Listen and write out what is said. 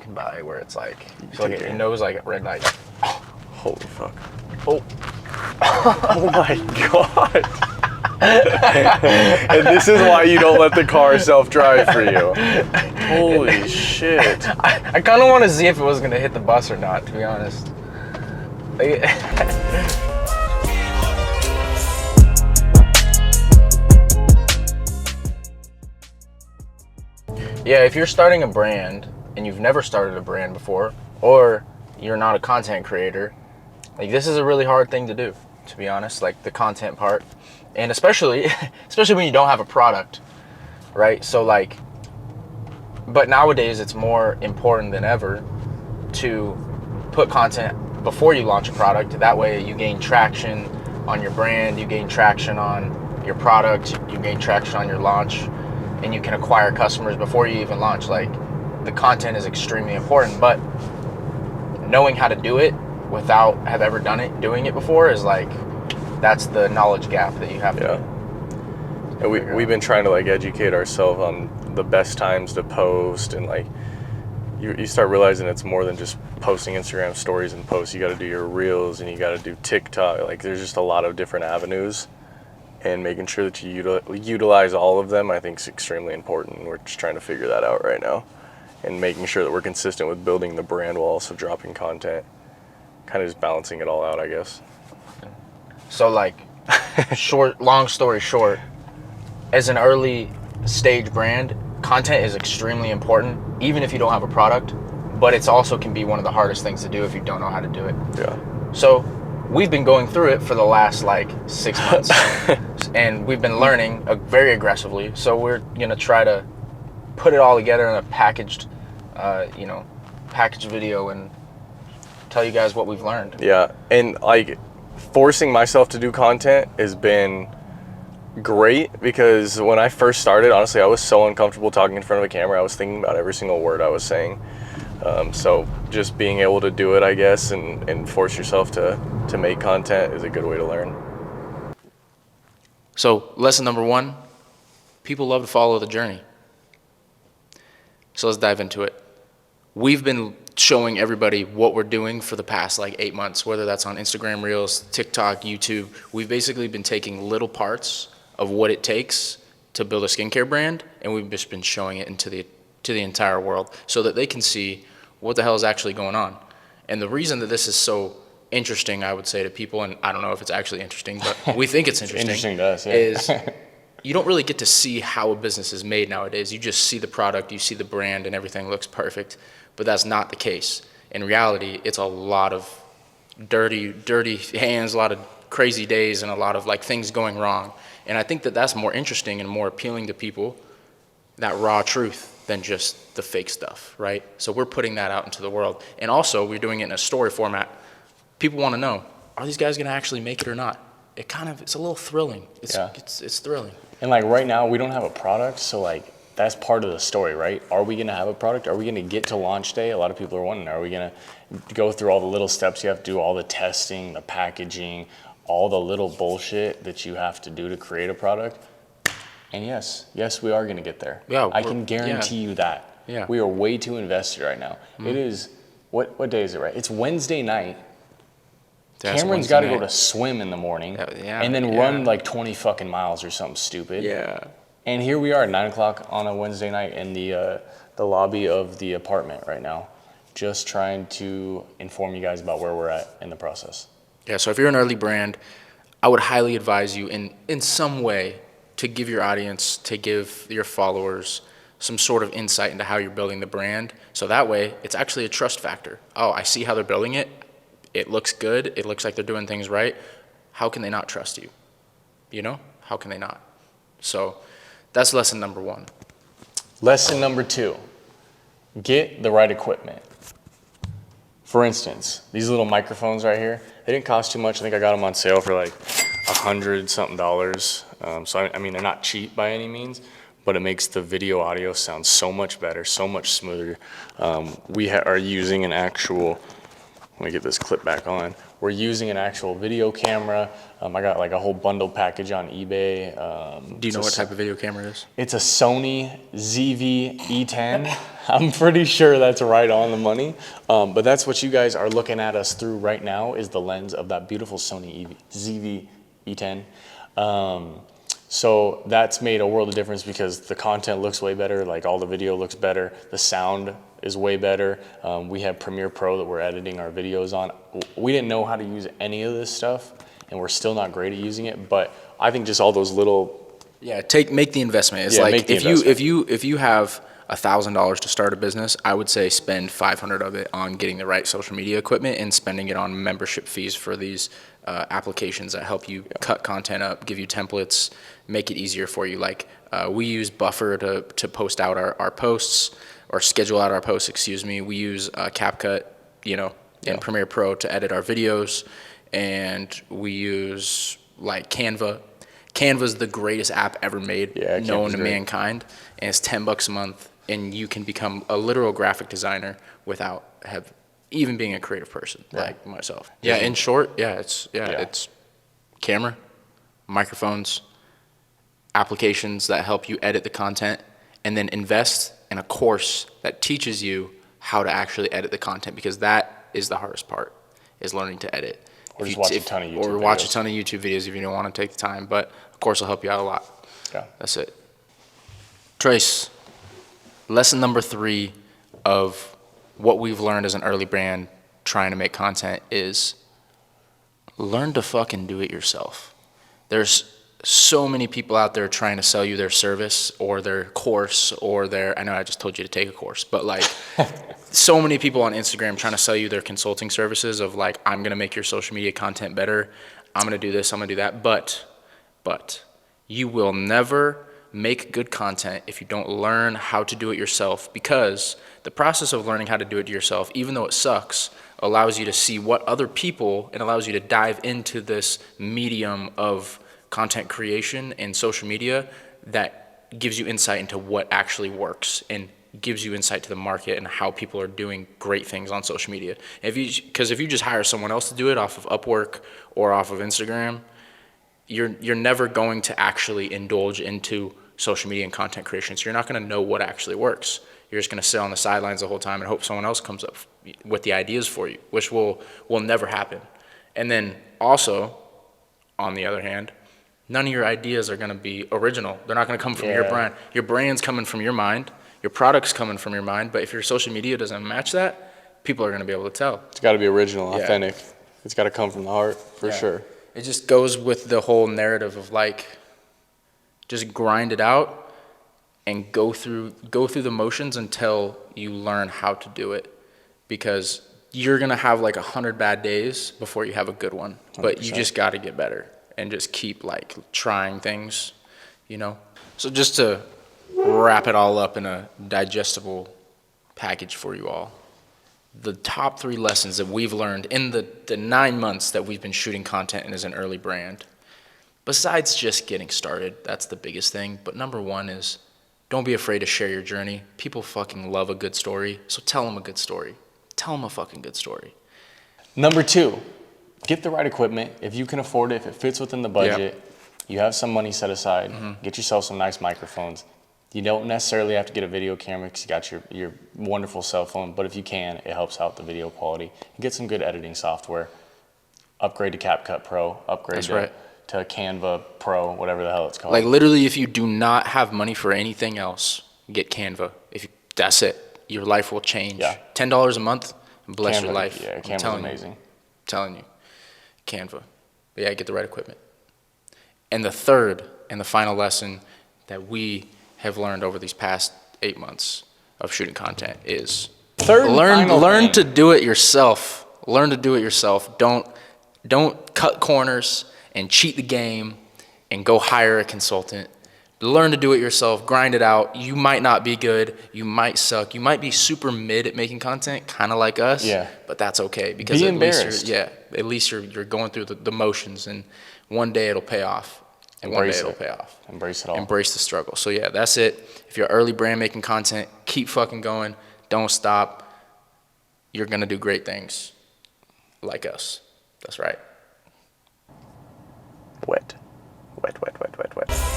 walking by where it's like, so like it knows like red light. Holy fuck. Oh. Oh my God. And this is why you don't let the car self-drive for you. Holy shit. I kind of want to see if it was going to hit the bus or not, to be honest. Yeah, if you're starting a brand and you've never started a brand before, or you're not a content creator, like this is a really hard thing to do, to be honest, like the content part. And especially when you don't have a product, right? So like, but nowadays it's more important than ever to put content before you launch a product. That way you gain traction on your brand, you gain traction on your product, you gain traction on your launch, and you can acquire customers before you even launch. Like, the content is extremely important, but knowing how to do it without have ever doing it before is like, that's the knowledge gap that you have to. And we've been trying to like educate ourselves on the best times to post, and like you start realizing it's more than just posting Instagram stories and posts. You got to do your reels, and you got to do TikTok. Like, there's just a lot of different avenues, and making sure that you utilize all of them, I think, is extremely important. We're just trying to figure that out right now, and making sure that we're consistent with building the brand while also dropping content. Kind of just balancing it all out, I guess. So like, long story short, as an early stage brand, content is extremely important, even if you don't have a product, but it's also can be one of the hardest things to do if you don't know how to do it. Yeah. So we've been going through it for the last like 6 months and we've been learning very aggressively. So we're going to try to put it all together in a packaged video and tell you guys what we've learned. Yeah. And like, forcing myself to do content has been great, because when I first started, honestly, I was so uncomfortable talking in front of a camera. I was thinking about every single word I was saying. So just being able to do it, I guess, and force yourself to make content is a good way to learn. So lesson number 1, people love to follow the journey. So let's dive into it. We've been showing everybody what we're doing for the past like 8 months, whether that's on Instagram Reels, TikTok, YouTube. We've basically been taking little parts of what it takes to build a skincare brand, and we've just been showing it to the entire world so that they can see what the hell is actually going on. And the reason that this is so interesting, I would say to people, and I don't know if it's actually interesting, but we think it's interesting. Interesting to us, yeah. Is you don't really get to see how a business is made nowadays. You just see the product, you see the brand, and everything looks perfect. But that's not the case. In reality, it's a lot of dirty hands, a lot of crazy days, and a lot of like things going wrong. And I think that that's more interesting and more appealing to people, that raw truth, than just the fake stuff, right? So we're putting that out into the world. And also, we're doing it in a story format. People want to know, are these guys going to actually make it or not? It's a little thrilling. It's thrilling. And like right now, we don't have a product, so like, that's part of the story, right? Are we gonna have a product? Are we gonna get to launch day? A lot of people are wondering, are we gonna go through all the little steps you have to do, all the testing, the packaging, all the little bullshit that you have to do to create a product? And yes, we are gonna get there. Yeah, I can guarantee you that. Yeah. We are way too invested right now. It is, what day is it, right? It's Wednesday night. Cameron's got to go to swim in the morning and then run like 20 fucking miles or something stupid. Yeah. And here we are at 9 o'clock on a Wednesday night in the lobby of the apartment right now, just trying to inform you guys about where we're at in the process. Yeah, so if you're an early brand, I would highly advise you in some way to give your audience, to give your followers some sort of insight into how you're building the brand. So that way, it's actually a trust factor. Oh, I see how they're building it. It looks good. It looks like they're doing things right. How can they not trust you? You know, how can they not? So that's lesson number 1. Lesson number 2, get the right equipment. For instance, these little microphones right here, they didn't cost too much. I think I got them on sale for like $100 something. So I mean, they're not cheap by any means, but it makes the video audio sound so much better, so much smoother. We are using an actual, let me get this clip back on. We're using an actual video camera. I got like a whole bundle package on eBay. Do you know what type of video camera it is? It's a Sony ZV-E10. I'm pretty sure that's right on the money. But that's what you guys are looking at us through right now, is the lens of that beautiful Sony ZV-E10. So that's made a world of difference because the content looks way better, like all the video looks better, the sound is way better. We have Premiere Pro that we're editing our videos on. We didn't know how to use any of this stuff, and we're still not great at using it, but I think just all those little... Yeah, make the investment. It's like if you have $1,000 to start a business, I would say spend 500 of it on getting the right social media equipment and spending it on membership fees for these applications that help you cut content up, give you templates, make it easier for you. Like we use Buffer to post out our posts, or schedule out our posts, excuse me. We use CapCut, in Premiere Pro to edit our videos, and we use like Canva. Canva's the greatest app ever made, known to mankind, and it's $10 a month, and you can become a literal graphic designer without even being a creative person like myself. Yeah, in short, it's camera, microphones, applications that help you edit the content, and then invest in a course that teaches you how to actually edit the content, because that is the hardest part, is learning to edit. Or just watch a ton of YouTube videos. Or watch a ton of YouTube videos if you don't want to take the time, but of course it'll help you out a lot. Yeah. That's it. Trace, lesson number 3 of what we've learned as an early brand trying to make content is learn to fucking do it yourself. There's so many people out there trying to sell you their service or their course or I know I just told you to take a course, but like so many people on Instagram trying to sell you their consulting services of like, I'm going to make your social media content better. I'm going to do this, I'm going to do that. But you will never make good content if you don't learn how to do it yourself, because the process of learning how to do it yourself, even though it sucks, allows you to see what other people, and allows you to dive into this medium of content creation and social media that gives you insight into what actually works and gives you insight to the market and how people are doing great things on social media. Because if you just hire someone else to do it off of Upwork or off of Instagram, you're never going to actually indulge into social media and content creation. So you're not going to know what actually works. You're just going to sit on the sidelines the whole time and hope someone else comes up with the ideas for you, which will never happen. And then also, on the other hand, none of your ideas are going to be original. They're not going to come from your brand. Your brand's coming from your mind. Your product's coming from your mind. But if your social media doesn't match that, people are going to be able to tell. It's got to be original, authentic. It's got to come from the heart, for sure. It just goes with the whole narrative of like, just grind it out and go through the motions until you learn how to do it. Because you're going to have like 100 bad days before you have a good one. 100%. But you just got to get better and just keep like trying things, So just to wrap it all up in a digestible package for you all, the top 3 lessons that we've learned in the 9 months that we've been shooting content and as an early brand, besides just getting started, that's the biggest thing. But number 1 is don't be afraid to share your journey. People fucking love a good story, so tell them a good story. Tell them a fucking good story. Number 2, get the right equipment. If you can afford it, if it fits within the budget, you have some money set aside, get yourself some nice microphones. You don't necessarily have to get a video camera because you got your wonderful cell phone, but if you can, it helps out the video quality. And get some good editing software. Upgrade to CapCut Pro, upgrade to Canva Pro, whatever the hell it's called. Like literally, if you do not have money for anything else, get Canva. That's it. Your life will change. Yeah. $10 a month, and bless your life. Yeah, Canva's amazing. I'm telling you. Canva. But yeah, get the right equipment. And the third and the final lesson that we have learned over these past 8 months of shooting content is learn to do it yourself. Learn to do it yourself. Don't cut corners and cheat the game and go hire a consultant. Learn to do it yourself. Grind it out. You might not be good. You might suck. You might be super mid at making content, kind of like us. Yeah. But that's okay because at least you're going through the motions, and one day it'll pay off. And one day it'll pay off. Embrace it all. Embrace the struggle. So yeah, that's it. If you're early brand making content, keep fucking going. Don't stop. You're gonna do great things, like us. That's right. Wet. Wet, wet, wet, wet, wet.